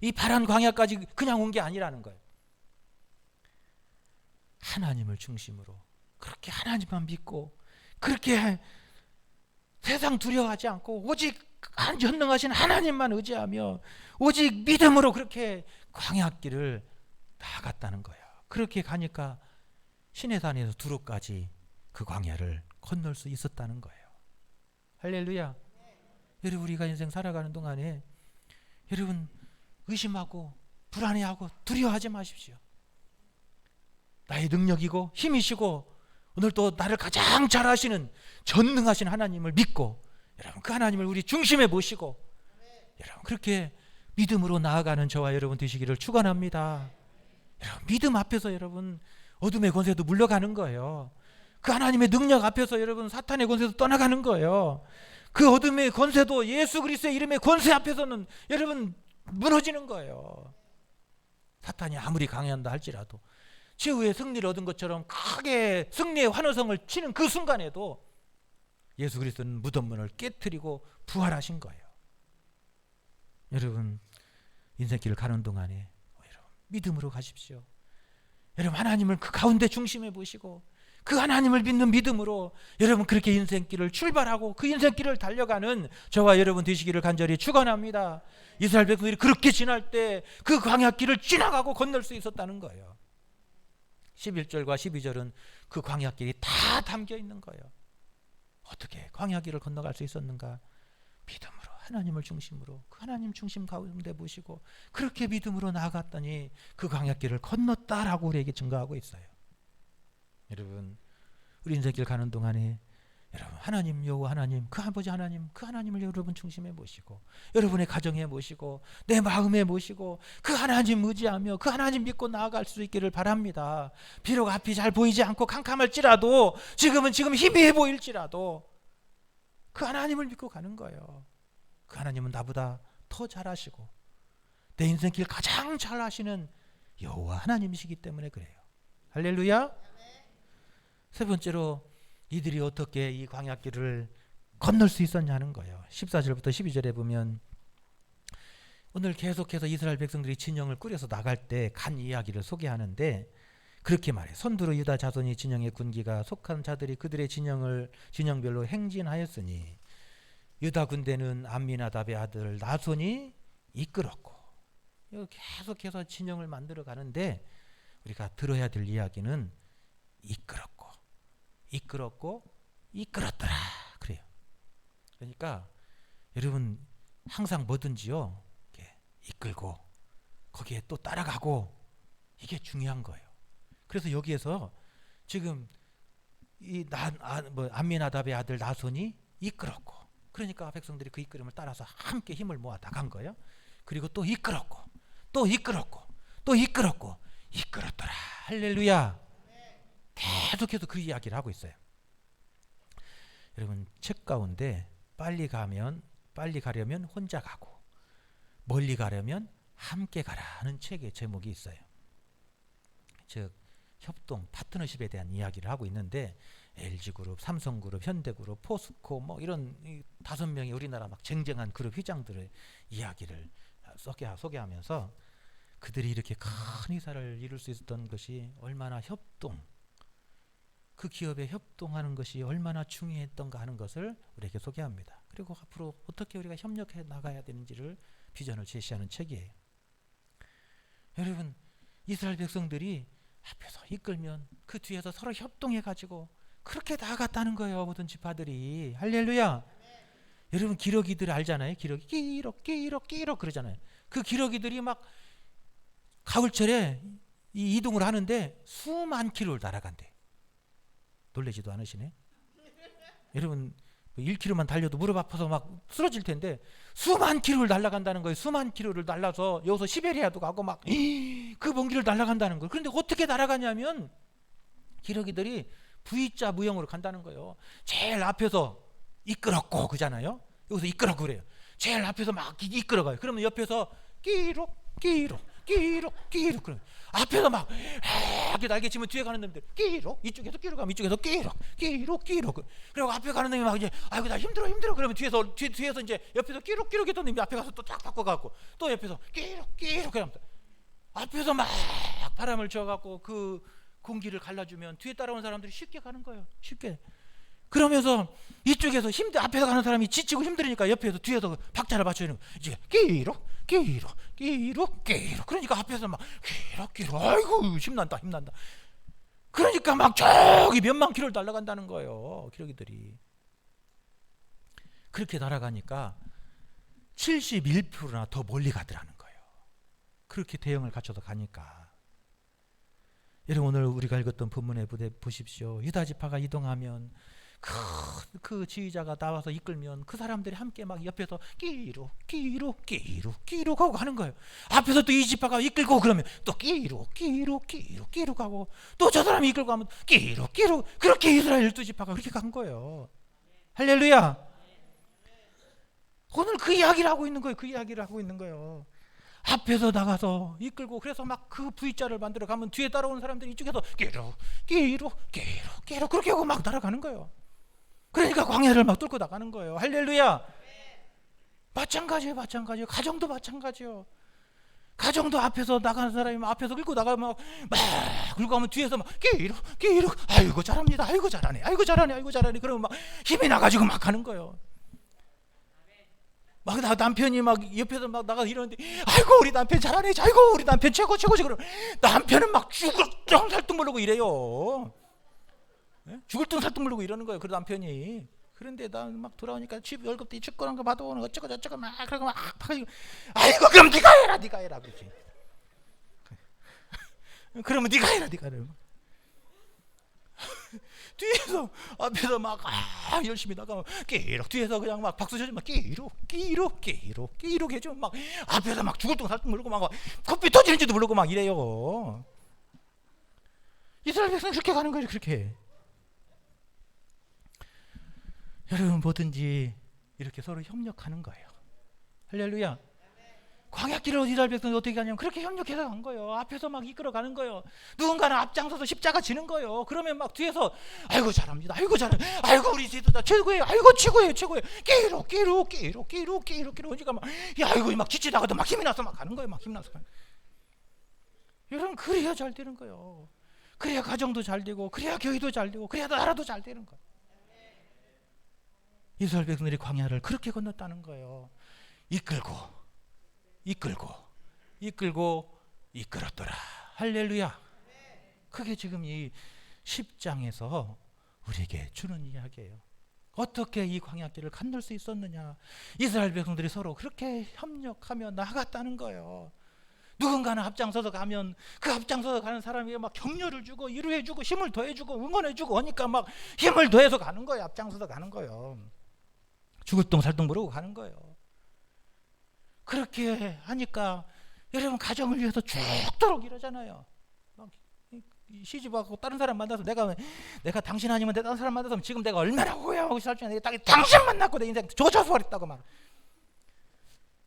A: 이 파란 광야까지 그냥 온 게 아니라는 거예요. 하나님을 중심으로 그렇게 하나님만 믿고, 그렇게 세상 두려워하지 않고 오직 전능하신 하나님만 의지하며 오직 믿음으로 그렇게 광야길을 나아갔다는 거예요. 그렇게 가니까 시내산에서 두로까지 그 광야를 건널 수 있었다는 거예요. 할렐루야. 여러분, 우리가 인생 살아가는 동안에 여러분 의심하고 불안해하고 두려워하지 마십시오. 나의 능력이고 힘이시고 오늘 또 나를 가장 잘 아시는 전능하신 하나님을 믿고 여러분 그 하나님을 우리 중심에 모시고 여러분 그렇게 믿음으로 나아가는 저와 여러분 되시기를 축원합니다. 여러분 믿음 앞에서 여러분 어둠의 권세도 물러가는 거예요. 그 하나님의 능력 앞에서 여러분 사탄의 권세도 떠나가는 거예요. 그 어둠의 권세도 예수 그리스도의 이름의 권세 앞에서는 여러분 무너지는 거예요. 사탄이 아무리 강해한다 할지라도 최후의 승리를 얻은 것처럼 크게 승리의 환호성을 치는 그 순간에도 예수 그리스도는 무덤문을 깨트리고 부활하신 거예요. 여러분 인생길을 가는 동안에 여러분 믿음으로 가십시오. 여러분 하나님을 그 가운데 중심에 보시고 그 하나님을 믿는 믿음으로 여러분 그렇게 인생길을 출발하고 그 인생길을 달려가는 저와 여러분 되시기를 간절히 축원합니다. 이스라엘 백성들이 그렇게 지날 때 그 광야길을 지나가고 건널 수 있었다는 거예요. 11절과 12절은 그 광야길이 다 담겨 있는 거예요. 어떻게 광야길을 건너갈 수 있었는가? 믿음으로 하나님을 중심으로 그 하나님 중심 가운데 보시고 그렇게 믿음으로 나아갔더니 그 광야길을 건넜다라고 우리에게 증거하고 있어요. 여러분 우리 인생길 가는 동안에 여러분 하나님 여호와 하나님 그 아버지 하나님 그 하나님을 여러분 중심에 모시고 여러분의 가정에 모시고 내 마음에 모시고 그 하나님 의지하며 그 하나님 믿고 나아갈 수 있기를 바랍니다. 비록 앞이 잘 보이지 않고 캄캄할지라도 지금 희미해 보일지라도 그 하나님을 믿고 가는 거예요. 그 하나님은 나보다 더 잘 아시고 내 인생길 가장 잘 아시는 여호와 하나님이시기 때문에 그래요. 할렐루야. 세 번째로 이들이 어떻게 이 광야길을 건널 수 있었냐는 거예요. 14절부터 12절에 보면 오늘 계속해서 이스라엘 백성들이 진영을 꾸려서 나갈 때 간 이야기를 소개하는데 그렇게 말해. 선두로 유다 자손이 진영의 군기가 속한 자들이 그들의 진영별로 행진하였으니 유다 군대는 암미나답의 아들 나손이 이끌었고 계속해서 진영을 만들어 가는데 우리가 들어야 될 이야기는 이끌었더라 그래요. 그러니까 여러분 항상 뭐든지요 이끌고 거기에 또 따라가고 이게 중요한 거예요. 그래서 여기에서 지금 이 암미나답의 아들 나손이 이끌었고 그러니까 백성들이 그 이끌음을 따라서 함께 힘을 모아 나간 거예요. 그리고 또 이끌었고 이끌었더라. 할렐루야. 계속해서 그 이야기를 하고 있어요. 여러분 책 가운데 빨리 가려면 혼자 가고 멀리 가려면 함께 가라는 책의 제목이 있어요. 즉 협동, 파트너십에 대한 이야기를 하고 있는데 LG그룹, 삼성그룹, 현대그룹, 포스코 뭐 이런 5명이 우리나라 막 쟁쟁한 그룹 회장들의 이야기를 소개하면서 그들이 이렇게 큰 회사를 이룰 수 있었던 것이 얼마나 그 기업에 협동하는 것이 얼마나 중요했던가 하는 것을 우리에게 소개합니다. 그리고 앞으로 어떻게 우리가 협력해 나가야 되는지를 비전을 제시하는 책이에요. 여러분 이스라엘 백성들이 앞에서 이끌면 그 뒤에서 서로 협동해 가지고 그렇게 나아갔다는 거예요. 모든 지파들이. 할렐루야. 여러분 기러기들 알잖아요. 기러기 끼럭 그러잖아요. 그 기러기들이 막 가을철에 이동을 하는데 수만 킬로를 날아간대. 놀라지도 않으시네. 여러분 1km만 달려도 무릎 아파서 막 쓰러질 텐데 수만 킬로를 날아간다는 거예요. 수만 킬로를 날라서 여기서 시베리아도 가고 막 그 먼 길을 날아간다는 거예요. 그런데 어떻게 날아가냐면 기러기들이 V자 무형으로 간다는 거예요. 제일 앞에서 이끌었고 그잖아요. 여기서 이끌었고 그래요. 제일 앞에서 막 이끌어가요. 그러면 옆에서 끼록 그럼 앞에서 막 이렇게 날개 치면 뒤에 가는 놈들 끼록 이쪽에서 끼록 가면 이쪽에서 끼록 그리고 앞에 가는 놈이 막 이제 아이고 나 힘들어 그러면 뒤에서 이제 옆에서 끼록 했던 놈이 앞에 가서 또 딱 바꿔갖고 또 옆에서 끼록 그러면 앞에서 막 바람을 쥐어갖고 그 공기를 갈라주면 뒤에 따라오는 사람들이 쉽게 가는 거예요. 쉽게. 그러면서 이쪽에서 앞에서 가는 사람이 지치고 힘들으니까 옆에서 뒤에서 박자를 맞춰주는 거예요. 이제 끼록 그러니까 앞에서 막 끼록 아이고 힘난다. 그러니까 막 저기 몇만 킬로를 날아간다는 거예요. 기러기들이. 그렇게 날아가니까 71%나 더 멀리 가더라는 거예요. 그렇게 대형을 갖춰서 가니까. 여러분 오늘 우리가 읽었던 본문에 보십시오. 유다 지파가 이동하면 그 지휘자가 나와서 이끌면 그 사람들이 함께 막 옆에서 끼루 끼루 끼루 끼루 가고 가는 거예요. 앞에서 또 이 지파가 이끌고 그러면 또 끼루 끼루 끼루 끼루 가고 또 저 사람이 이끌고 가면 끼루 끼루, 그렇게 이스라엘 12지파가 그렇게 간 거예요. 할렐루야. 오늘 그 이야기를 하고 있는 거예요. 그 이야기를 하고 있는 거예요. 앞에서 나가서 이끌고, 그래서 막 그 V자를 만들어 가면 뒤에 따라오는 사람들이 이쪽에서 끼루 끼루 끼루 끼루 그렇게 하고 막 따라가는 거예요. 그러니까 광야를 막 뚫고 나가는 거예요. 할렐루야. 마찬가지예요. 마찬가지예요. 가정도 마찬가지예요. 가정도 앞에서 나가는 사람이 앞에서 끌고 나가면 막 끌고 가면 뒤에서 막 끼루 끼루, 아이고 잘합니다, 아이고 잘하네, 아이고 잘하네, 아이고 잘하네, 그러면 막 힘이 나가지고 막 가는 거예요. 막 남편이 막 옆에서 막 나가서 이러는데 아이고 우리 남편 잘하네, 아이고 우리 남편 최고 최고지, 그럼 남편은 막 죽을 뚱 살뚱 모르고 이래요. 죽을 뚱 살뚱 모르고 이러는 거예요. 그 남편이. 그런데 나 막 돌아오니까 집 월급도 축구한 거 받아오는 어쩌고 저쩌고 막 그러고 막 아이고 그럼 네가 해라, 네가 해라, 그렇지. 그러면 네가 해라, 네가 해라. 뒤에서 앞에서 막 열심히 나가면 끼룩, 뒤에서 그냥 막 박수 쳐주면 끼룩 끼룩 끼룩 끼룩 해주면 막 앞에서 막 죽을 둥 살둥 모르고 막 커피 터지는지도 모르고 막 이래요. 이스라엘 백성은 그렇게 가는 거예요. 그렇게. 여러분 뭐든지 이렇게 서로 협력하는 거예요. 할렐루야. 광야길을 이스라엘 백성이 어떻게 가냐면 그렇게 협력해서 간 거예요. 앞에서 막 이끌어 가는 거예요. 누군가는 앞장서서 십자가 지는 거예요. 그러면 막 뒤에서 아이고 잘합니다, 아이고 잘해, 아이고 우리 지도자 최고예요, 아이고 최고예요, 최고예요, 끼루 끼루 끼루 끼루 끼루 끼루 하니까 막 야 아이고 막 지치다가도 막 힘이 나서 막 가는 거예요. 막 힘이 나서 가는 거예요. 여러분 그래야 잘 되는 거예요. 그래야 가정도 잘 되고, 그래야 교회도 잘 되고, 그래야 나라도 잘 되는 거예요. 이스라엘 백성들이 광야를 그렇게 건넜다는 거예요. 이끌고 이끌고 이끌고 이끌었더라. 할렐루야. 그게 지금 이 10장에서 우리에게 주는 이야기예요. 어떻게 이 광야길을 건널 수 있었느냐. 이스라엘 백성들이 서로 그렇게 협력하며 나갔다는 거예요. 누군가는 앞장서서 가면 그 앞장서서 가는 사람이 막 격려를 주고 위로해주고 힘을 더해주고 응원해주고 하니까 막 힘을 더해서 가는 거예요. 앞장서서 가는 거예요. 죽을 똥 살똥 모르고 가는 거예요. 그렇게 하니까 여러분 가정을 위해서 죽도록 이러잖아요. 막 시집하고 다른 사람 만나서 내가 당신 아니면 내가 다른 사람 만나서 지금 내가 얼마나 후회하고 살지, 내가 당신 만났고 내 인생 조져서 버렸다고 막.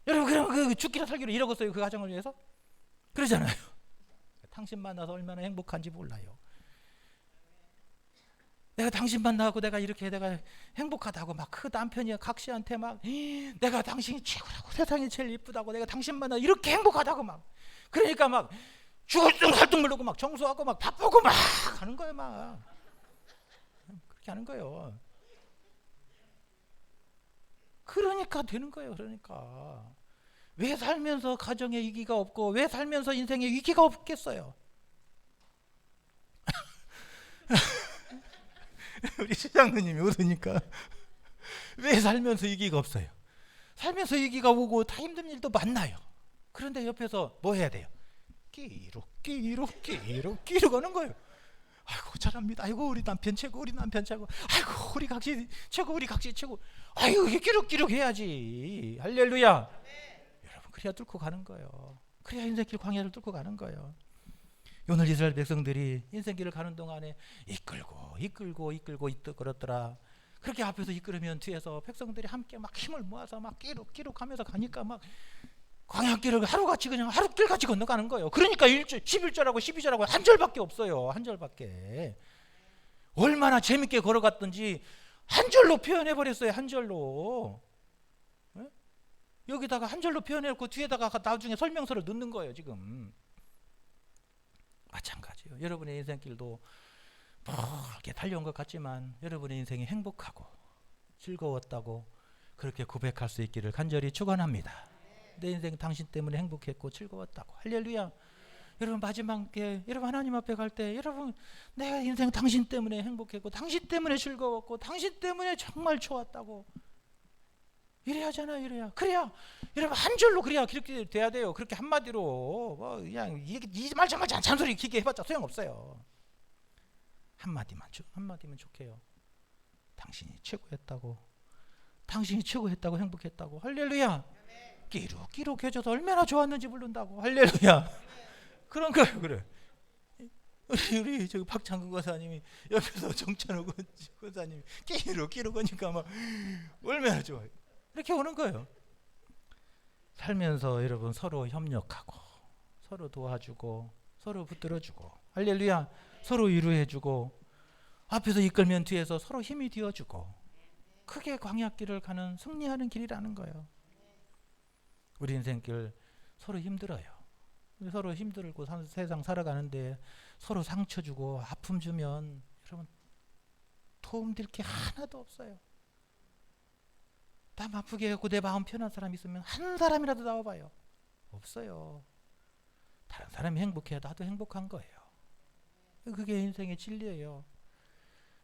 A: 여러분 그러면 그 죽기나 살기로 이러겠어요. 그 가정을 위해서? 그러잖아요. 당신 만나서 얼마나 행복한지 몰라요. 내가 당신 만나고 내가 이렇게 내가 행복하다고 막 그 남편이 각시한테 막 내가 당신이 최고라고, 세상이 제일 이쁘다고, 내가 당신 만나 이렇게 행복하다고 막, 그러니까 막 죽을 둥 살둥 모르고 막 정수하고 막 바쁘고 막 하는 거예요. 막 그렇게 하는 거예요. 그러니까 되는 거예요. 그러니까 왜 살면서 가정에 위기가 없고 왜 살면서 인생에 위기가 없겠어요? 우리 시장님이 웃으니까 왜 살면서 위기가 없어요? 살면서 위기가 오고 다 힘든 일도 많나요? 그런데 옆에서 뭐 해야 돼요? 끼룩 끼룩 끼룩 끼룩 하는 거예요. 아이고 잘합니다, 아이고 우리 남편 최고, 우리 남편 최고, 아이고 우리 각시 최고, 우리 각시 최고, 아이고 끼룩 끼룩 해야지. 할렐루야. 여러분 그래야 뚫고 가는 거예요. 그래야 인생길 광야를 뚫고 가는 거예요. 오늘 이스라엘 백성들이 인생길을 가는 동안에 이끌었더라. 그렇게 앞에서 이끌으면 뒤에서 백성들이 함께 막 힘을 모아서 막 끼룩끼룩 하면서 가니까 막 광야길을 하루같이 그냥 하루길같이 건너가는 거예요. 그러니까 11절하고 12절하고 한 절밖에 없어요. 한 절밖에. 얼마나 재밌게 걸어갔던지 한 절로 표현해버렸어요. 한 절로. 여기다가 한 절로 표현해놓고 뒤에다가 나중에 설명서를 넣는 거예요. 지금 마찬가지예요. 여러분의 인생길도 이렇게 달려온 것 같지만 여러분의 인생이 행복하고 즐거웠다고 그렇게 고백할 수 있기를 간절히 축원합니다. 내 인생 당신 때문에 행복했고 즐거웠다고. 할렐루야. 여러분 마지막에 여러분 하나님 앞에 갈 때 여러분 내가 인생 당신 때문에 행복했고 당신 때문에 즐거웠고 당신 때문에 정말 좋았다고 이래야잖아. 이래야. 그래야 여러분 한 줄로 그래야 그렇게 돼야 돼요. 그렇게 한마디로 뭐 그냥 이 말 저말 잔소리 기게 해봤자 소용없어요. 한마디면 좋게요. 당신이 최고였다고, 당신이 최고였다고, 행복했다고. 할렐루야. 끼룩끼룩 해줘서 얼마나 좋았는지 모른다고. 할렐루야. 그런 거예요. 그래. 우리 저기 박창근 권사님이 옆에서 정찬호 권사님이 끼룩끼룩 하니까 막 얼마나 좋아요. 이렇게 오는 거예요. 살면서 여러분 서로 협력하고, 서로 도와주고, 서로 붙들어주고, 할렐루야. 서로 위로해주고, 앞에서 이끌면 뒤에서 서로 힘이 되어주고, 크게 광야길을 가는 승리하는 길이라는 거예요. 우리 인생길 서로 힘들어요. 서로 힘들고 세상 살아가는데 서로 상처 주고 아픔 주면 여러분 도움될 게 하나도 없어요. 남 아프게 하고 내 마음 편한 사람 있으면 한 사람이라도 나와봐요. 없어요. 다른 사람이 행복해야 나도 행복한 거예요. 그게 인생의 진리예요.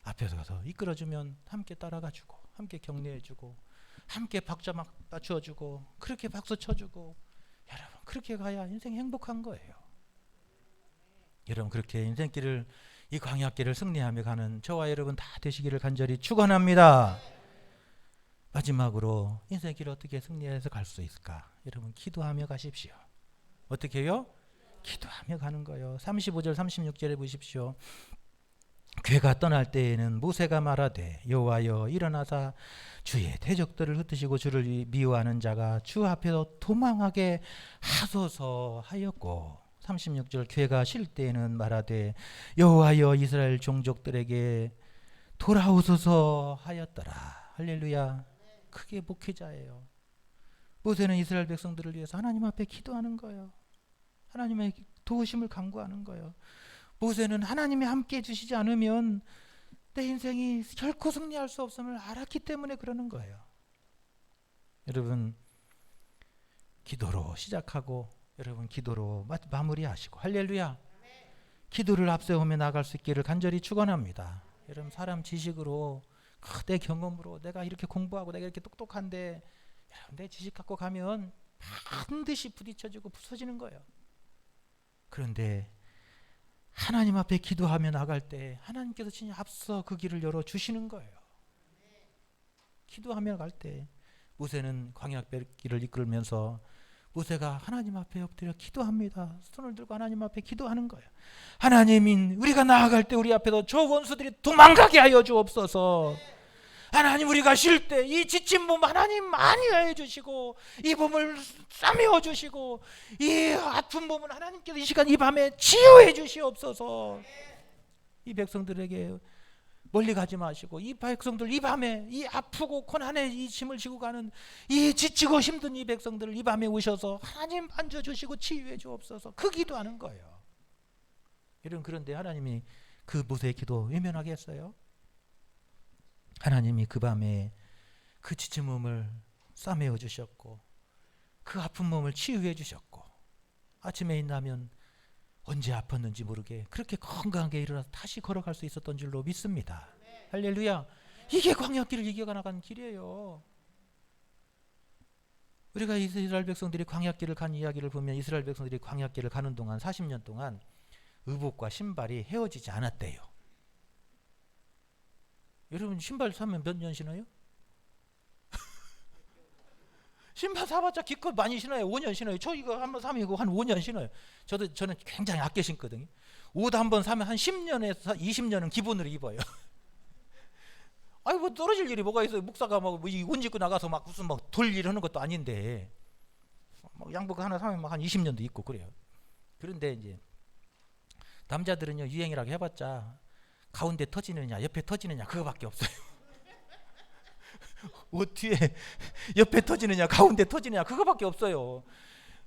A: 앞에서 가서 이끌어주면 함께 따라가주고, 함께 격려해주고, 함께 박자 맞춰주고, 그렇게 박수 쳐주고, 여러분 그렇게 가야 인생이 행복한 거예요. 여러분 그렇게 인생길을, 이 광야길을 승리하며 가는 저와 여러분 다 되시기를 간절히 축원합니다. 마지막으로 인생길을 어떻게 승리해서 갈 수 있을까? 여러분 기도하며 가십시오. 어떻게 해요? 기도하며 가는 거예요. 35절 36절에 보십시오. 괴가 떠날 때에는 모세가 말하되 여호와여 일어나사 주의 대적들을 흩으시고 주를 미워하는 자가 주 앞에서 도망하게 하소서 하였고, 36절 괴가 쉴 때에는 말하되 여호와여 이스라엘 종족들에게 돌아오소서 하였더라. 할렐루야. 그게 목회자예요. 모세는 이스라엘 백성들을 위해서 하나님 앞에 기도하는 거예요. 하나님의 도우심을 간구하는 거예요. 모세는 하나님이 함께 해주시지 않으면 내 인생이 결코 승리할 수 없음을 알았기 때문에 그러는 거예요. 여러분 기도로 시작하고, 여러분 기도로 마무리하시고, 할렐루야. 기도를 앞세우며 나갈 수 있기를 간절히 축원합니다. 여러분 사람 지식으로, 내 경험으로 내가 이렇게 공부하고 내가 이렇게 똑똑한데, 여러분 내 지식 갖고 가면 반드시 부딪혀지고 부서지는 거예요. 그런데 하나님 앞에 기도하며 나갈 때 하나님께서 진짜 앞서 그 길을 열어주시는 거예요. 기도하며 갈 때 모세는 광야길을 이끌면서 모세가 하나님 앞에 엎드려 기도합니다. 손을 들고 하나님 앞에 기도하는 거예요. 하나님인 우리가 나아갈 때 우리 앞에서 저 원수들이 도망가게 하여 주옵소서. 하나님 우리가 쉴 때 이 지친 몸 하나님 많이 해주시고, 이 몸을 싸매어 주시고, 이 아픈 몸은 하나님께서 이 시간 이 밤에 치유해 주시옵소서. 이 백성들에게 멀리 가지 마시고, 이 백성들 이 밤에 이 아프고 고난의 이 짐을 지고 가는 이 지치고 힘든 이 백성들을 이 밤에 오셔서 하나님 만져주시고 치유해 주옵소서. 그 기도하는 거예요. 그런데 하나님이 그 모세의 기도 외면하겠어요? 하나님이 그 밤에 그 지친 몸을 싸매어 주셨고, 그 아픈 몸을 치유해 주셨고, 아침에 일어나면 언제 아팠는지 모르게 그렇게 건강하게 일어나서 다시 걸어갈 수 있었던 줄로 믿습니다. 할렐루야. 이게 광야길을 이겨나가는 길이에요. 우리가 이스라엘 백성들이 광야길을 간 이야기를 보면, 이스라엘 백성들이 광야길을 가는 동안 40년 동안 의복과 신발이 헤어지지 않았대요. 여러분 신발 사면 몇 년 신어요? 신발 사봤자 기껏 많이 신어요. 5년 신어요. 저 이거 한번 사면 이거 한 5년 신어요. 저는 굉장히 아껴 신거든요. 옷 한번 사면 한 10년에서 20년은 기본으로 입어요. 아니 뭐 떨어질 일이 뭐가 있어요. 목사가 막 옷 입고 나가서 막 무슨 막 돌 일 하는 것도 아닌데, 막 양복 하나 사면 막 한 20년도 입고 그래요. 그런데 이제 남자들은요, 유행이라고 해봤자 가운데 터지느냐 옆에 터지느냐 그거밖에 없어요. 옷 뒤에 옆에 터지느냐 가운데 터지느냐 그거밖에 없어요.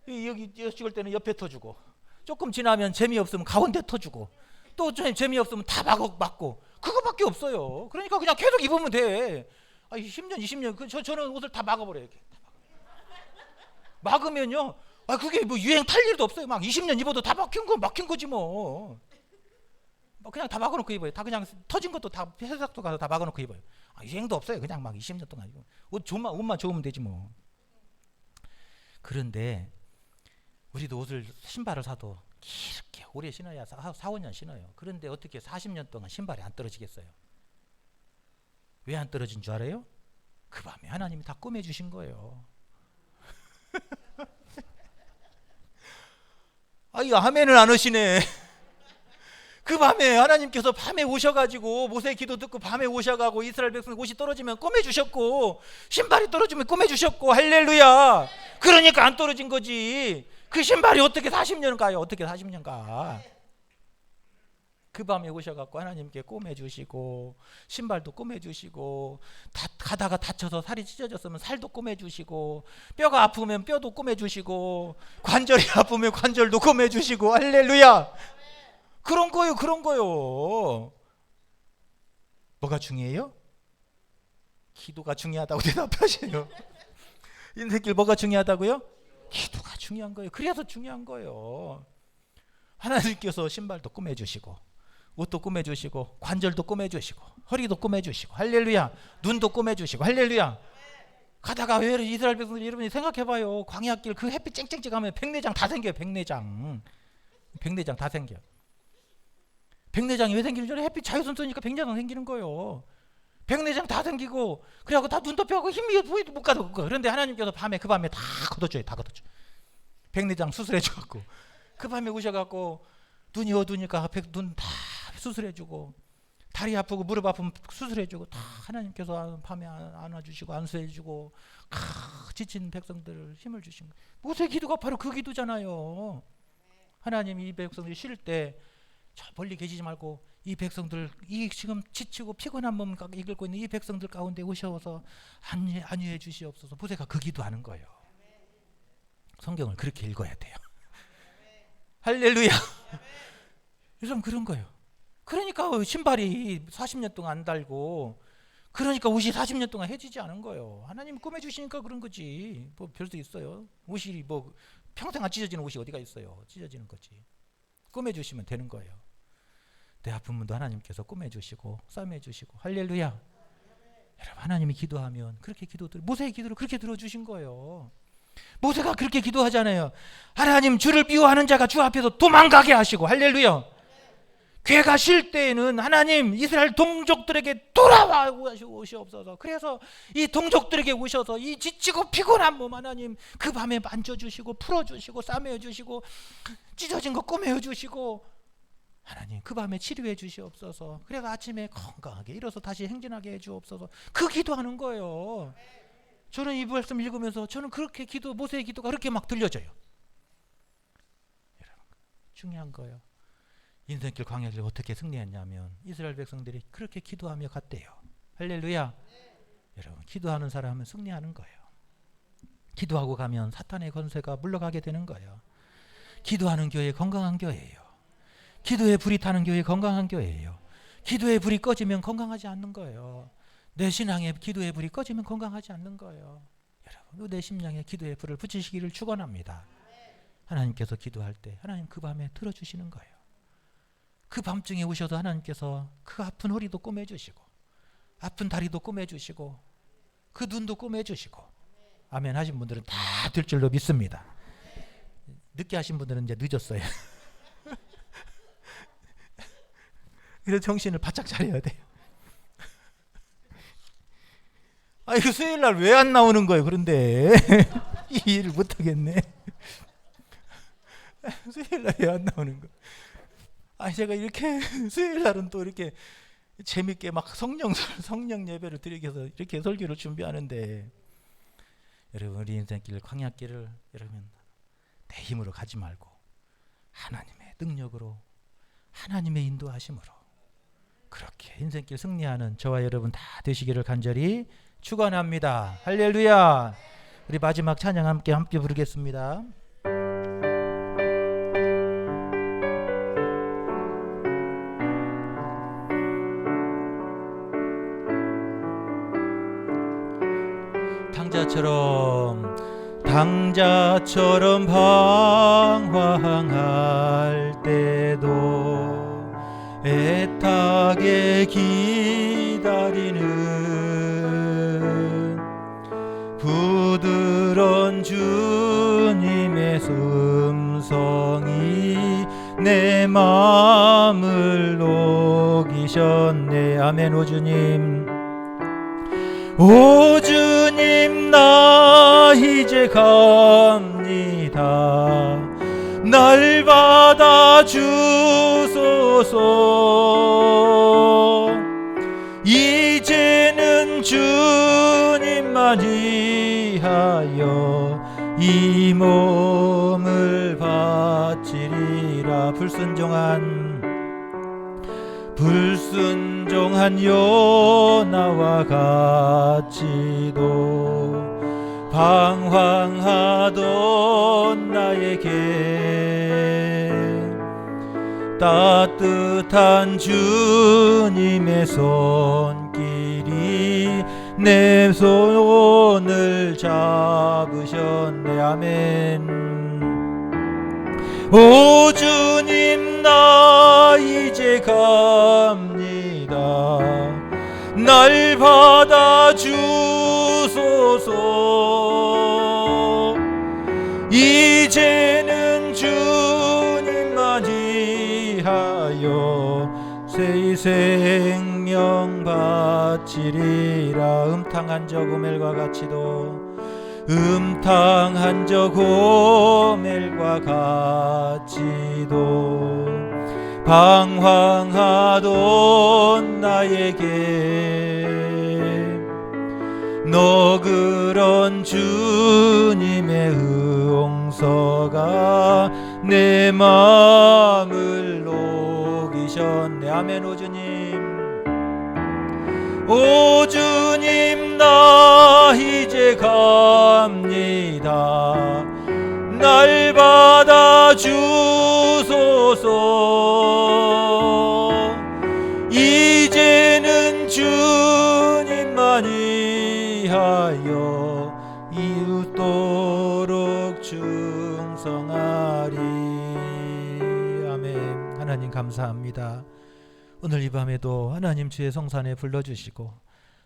A: 여기 찍을 때는 옆에 터주고, 조금 지나면 재미없으면 가운데 터주고, 또 재미없으면 다 막고, 그거밖에 없어요. 그러니까 그냥 계속 입으면 돼. 10년 20년 저는 옷을 다 막아버려요. 이렇게. 막으면요, 그게 뭐 유행 탈 일도 없어요. 막 20년 입어도 다 막힌 거지 뭐. 뭐 그냥 다 막아놓고 입어요. 다 그냥 터진 것도 다 회사도 가서 다 막아놓고 입어요. 유행도 없어요. 그냥 막 20년 동안 입고. 옷만 좋으면 되지 뭐. 그런데 우리도 신발을 사도 이렇게 오래 신어야 4, 5년 신어요. 그런데 어떻게 40년 동안 신발이 안 떨어지겠어요? 왜 안 떨어진 줄 알아요? 그 밤에 하나님이 다 꾸며주신 거예요. 아멘을 안 하시네. 그 밤에 하나님께서 밤에 오셔가지고 모세의 기도 듣고 밤에 오셔가고 이스라엘 백성 옷이 떨어지면 꾸며주셨고 신발이 떨어지면 꾸며주셨고 할렐루야. 그러니까 안 떨어진 거지. 그 신발이 어떻게 40년 가요? 어떻게 40년 가? 그 밤에 오셔갖고 하나님께 꾸며주시고 신발도 꾸며주시고 가다가 다쳐서 살이 찢어졌으면 살도 꾸며주시고 뼈가 아프면 뼈도 꾸며주시고 관절이 아프면 관절도 꾸며주시고 할렐루야. 그런 거요. 뭐가 중요해요? 기도가 중요하다고 대답하세요. 인생길 뭐가 중요하다고요? 기도가 중요한 거예요. 그래서 중요한 거예요. 하나님께서 신발도 꾸며주시고 옷도 꾸며주시고 관절도 꾸며주시고 허리도 꾸며주시고 할렐루야. 눈도 꾸며주시고 할렐루야. 가다가 왜 이스라엘 백성들 여러분이 생각해봐요. 광야길 그 햇빛 쨍쨍쨍 하면 백내장 다 생겨요. 백내장 다 생겨. 백내장이 왜 생기는 줄 알아요? 햇빛 자외선 쏘니까 백내장 생기는 거예요. 백내장 다 생기고 그래갖고 다 눈 덮여갖고 힘이 보이도 못 가도 그런데 하나님께서 그 밤에 다 걷어줘요. 백내장 수술해줘갖고 그 밤에 오셔갖고 눈이 어두우니까 눈 다 수술해주고 다리 아프고 무릎 아프면 수술해주고 다 하나님께서 밤에 안아주시고 안수해주고 지친 백성들 힘을 주신 거예요. 모세의 기도가 바로 그 기도잖아요. 하나님이 이 백성들이 쉴 때 저 멀리 계시지 말고 이 백성들 이 지금 지치고 피곤한 몸 이끌고 있는 이 백성들 가운데 오셔서 안위해 주시옵소서. 모세가 그 기도하는 거예요. 성경을 그렇게 읽어야 돼요. 할렐루야. 요즘 그런 거예요. 그러니까 신발이 40년 동안 안 달고 그러니까 옷이 40년 동안 해지지 않은 거예요. 하나님 꾸며주시니까 그런 거지. 뭐 별수 있어요. 옷이 뭐 평생 안 찢어지는 옷이 어디가 있어요. 찢어지는 거지. 꾸며주시면 되는 거예요. 내 아픈 분도 하나님께서 꾸며주시고 싸매주시고 할렐루야. 여러분 하나님이 기도하면 그렇게 모세의 기도를 그렇게 들어주신 거예요. 모세가 그렇게 기도하잖아요. 하나님 주를 미워하는 자가 주 앞에서 도망가게 하시고 할렐루야. 괴가 쉴 때에는 하나님 이스라엘 동족들에게 돌아와 오시옵소서. 그래서 이 동족들에게 오셔서 이 지치고 피곤한 몸 하나님 그 밤에 만져주시고 풀어주시고 싸매주시고 찢어진 거 꾸며주시고 하나님 그 밤에 치료해 주시옵소서. 그래서 아침에 건강하게 일어서 다시 행진하게 해 주옵소서. 그 기도하는 거예요. 저는 이 말씀 읽으면서 저는 그렇게 모세의 기도가 그렇게 막 들려져요. 여러분 중요한 거예요. 인생길 광야를 어떻게 승리했냐면 이스라엘 백성들이 그렇게 기도하며 갔대요. 할렐루야. 여러분 기도하는 사람은 승리하는 거예요. 기도하고 가면 사탄의 권세가 물러가게 되는 거예요. 기도하는 교회 건강한 교회예요. 기도에 불이 타는 교회 건강한 교회예요. 기도에 불이 꺼지면 건강하지 않는 거예요. 내 신앙에 기도의 불이 꺼지면 건강하지 않는 거예요. 여러분 내 심령에 기도의 불을 붙이시기를 축원합니다. 하나님께서 기도할 때 하나님 그 밤에 들어주시는 거예요. 그 밤중에 오셔도 하나님께서 그 아픈 허리도 꼬매주시고 아픈 다리도 꼬매주시고 그 눈도 꼬매주시고 아멘 하신 분들은 다 될 줄로 믿습니다. 늦게 하신 분들은 이제 늦었어요. 그래서 정신을 바짝 차려야 돼요. 이거 수요일 날 왜 안 나오는 거예요? 그런데 이 일을 못 하겠네. 수요일 날 왜 안 나오는 거예요? 제가 이렇게 수요일 날은 또 이렇게 재밌게 막 성령 예배를 드리기 위해서 이렇게 설교를 준비하는데 여러분 우리 인생길 광야길을 여러분 내 힘으로 가지 말고 하나님의 능력으로 하나님의 인도하심으로 그렇게 인생길 승리하는 저와 여러분 다 되시기를 간절히 축원합니다. 할렐루야. 우리 마지막 찬양 함께 부르겠습니다. 당자처럼 방황할 때도 애타게 기다리는 부드러운 주님의 음성이 내 마음을 녹이셨네. 아멘. 오 주님, 오 주님, 나 이제 갑니다. 날 받아 주소서. 이제는 주님만 위하여 이 몸을 바치리라. 불순종한 요나와 같이도 방황하던 나에게 따뜻한 주님의 손길이 내 손을 잡으셨네. 아멘. 오 주님, 나 이제 갑니다. 날 받아 주소서. 이제는 주님만 위하여 새 생명 바치리라. 음탕한 저 고멜과 같이도 음탕한 저 고멜과 같이도 방황하던 나에게 너그런 주님의 응서가 내 마음을 녹이셨네. 아멘. 오 주님, 오 주님, 나 이제 갑니다. 날 받아 주소서. 이제는 주님만 위하여 이웃도록 충성하리. 아멘. 하나님 감사합니다. 오늘 이 밤에도 하나님 주의 성산에 불러주시고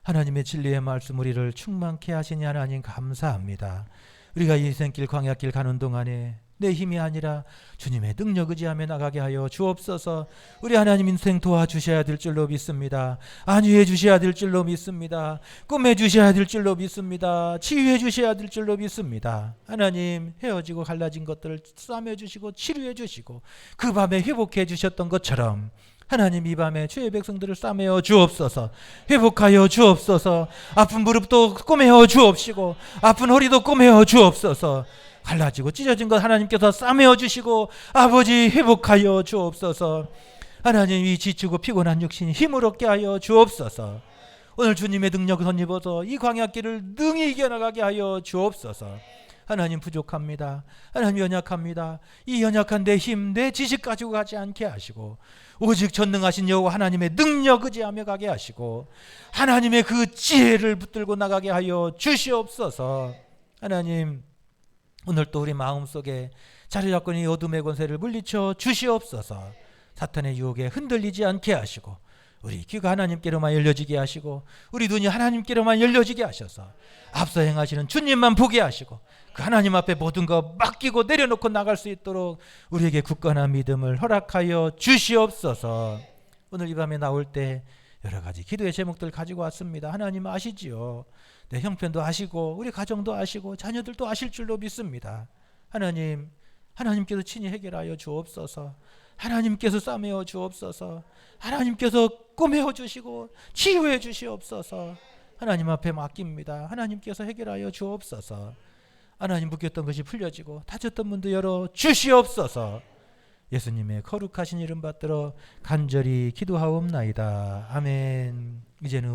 A: 하나님의 진리의 말씀 우리를 충만케 하시니 하나님 감사합니다. 우리가 인생길 광야길 가는 동안에 내 힘이 아니라 주님의 능력 의지하며 나가게 하여 주옵소서. 우리 하나님 인생 도와주셔야 될 줄로 믿습니다. 안위해 주셔야 될 줄로 믿습니다. 꿈해 주셔야 될 줄로 믿습니다. 치유해 주셔야 될 줄로 믿습니다. 하나님, 헤어지고 갈라진 것들을 싸매 주시고 치료해 주시고 그 밤에 회복해 주셨던 것처럼 하나님, 이 밤에 주의 백성들을 싸매어 주옵소서. 회복하여 주옵소서. 아픈 무릎도 꼬매어 주옵시고 아픈 허리도 꼬매어 주옵소서. 갈라지고 찢어진 것 하나님께서 싸매어 주시고 아버지 회복하여 주옵소서. 하나님, 이 지치고 피곤한 육신이 힘을 얻게 하여 주옵소서. 오늘 주님의 능력을 덧입어서 이 광야길을 능히 이겨나가게 하여 주옵소서. 하나님, 부족합니다. 하나님, 연약합니다. 이 연약한 내 힘, 내 지식 가지고 가지 않게 하시고 오직 전능하신 여호와 하나님의 능력 의지하며 가게 하시고 하나님의 그 지혜를 붙들고 나가게 하여 주시옵소서. 하나님, 오늘 또 우리 마음속에 자리 잡고 있는 어둠의 권세를 물리쳐 주시옵소서. 사탄의 유혹에 흔들리지 않게 하시고 우리 귀가 하나님께로만 열려지게 하시고 우리 눈이 하나님께로만 열려지게 하셔서 앞서 행하시는 주님만 보게 하시고 그 하나님 앞에 모든 것 맡기고 내려놓고 나갈 수 있도록 우리에게 굳건한 믿음을 허락하여 주시옵소서. 오늘 이 밤에 나올 때 여러 가지 기도의 제목들 가지고 왔습니다. 하나님 아시지요. 내 형편도 아시고 우리 가정도 아시고 자녀들도 아실 줄로 믿습니다. 하나님, 하나님께서 친히 해결하여 주옵소서. 하나님께서 싸매어 주옵소서. 하나님께서 꼬매어 주시고 치유해 주시옵소서. 하나님 앞에 맡깁니다. 하나님께서 해결하여 주옵소서. 하나님, 묶였던 것이 풀려지고 닫혔던 문도 열어 주시옵소서. 예수님의 거룩하신 이름 받들어 간절히 기도하옵나이다. 아멘. 이제는